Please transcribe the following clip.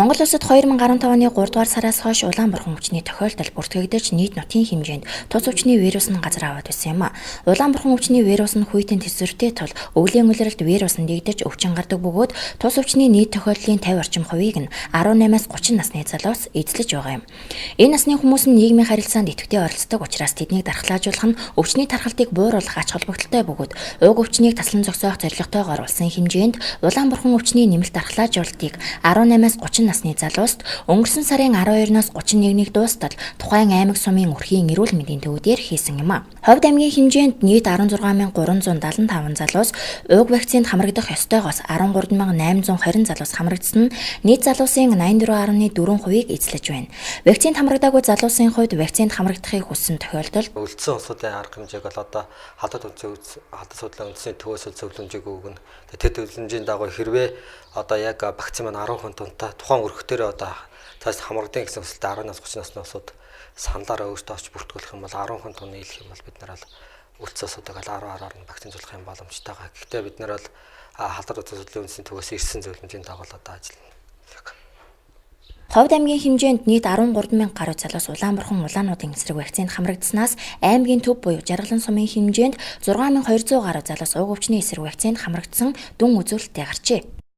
Монгол улсад 2015 оны 3 дугаар сараас хойш улаан бурхан өвчний тохиолдол бүртгэгдэж нийт нутгийн хэмжээнд тус өвчний вирус нь газар аваад байсан юм а. Улаан бурхан өвчний вирус нь хүйтэн тэсвэртэй тул өвлийн улиралд вирус нь дэгдэж өвчин гардаг бөгөөд тус өвчний нийт тохиолдлын 50 орчим хувийг нь 18-аас 30 насны залуус эзлэж байгаа юм. Энэ насны хүмүүс нь нийгмийн харилцаанд идэвхтэй оролцдог учраас тэднийг дархлаажуулах нь өвчний тархалтыг бууруулах ач холбогдолтой бөгөөд уг өвчнийг таслан зогсоох зорилготойгоор улсын хэмжээнд улаан бурхан өвчний нэмэлт дархлаажуулалтыг 18-аас 30 насны залууст өнгөрсөн сарын 12-наас 31-ийг дуустал тухайн аймаг сумын өрхийн эрүүл мэндийн төвөдээр хийсэн юм а. Ховд аймгийн хэмжээнд нийт 16375 залуус уг вакцинд хамрагдах ёстойгоос 13820 залуус хамрагдсан нь нийт залуусын 84.4%-ийг эзлэж байна. Вакцинд хамрагдаагүй залуусын хувьд вакцинд хамрагдахыг хүссэн тохиолдолд үлдсэн улсуудын арга хэмжээг бол одоо хадад судлалын үндэсний төвөөс зөвлөмжийг өгнө. Тэд зөвлөмжийн дагуу хэрвээ одоо яг вакцин маань 10% тунтай тухайн өрхтөрөө одоо цаас хамрагдсан гэсэн өсөлтөд 10-аас 30 насны усуд саналаараа өөртөө очиж бүртгүүлэх юм бол 10% тунны нийлэх юм бол бид нар бол үлдсэн усуудыг 10-10-аар нь вакцинжуулах юм боломжтой байгаа. Гэхдээ бид нар бол хадад судлалын үндэсний төвөөс ирсэн зөвлөмжийн дагуу одоо ажиллана. Ховд аймгийн хэмжээнд нийт 13000 гаруй залуус улаан бурхан улаануудын эсрэг вакцинд хамрагдсанаас аймгийн төв буюу Жаргалан сумын хэмжээнд 6200 гаруй залуус уг өвчний эсрэг вакцинд хамрагдсан дүн үзүүлэлттэй гарчээ.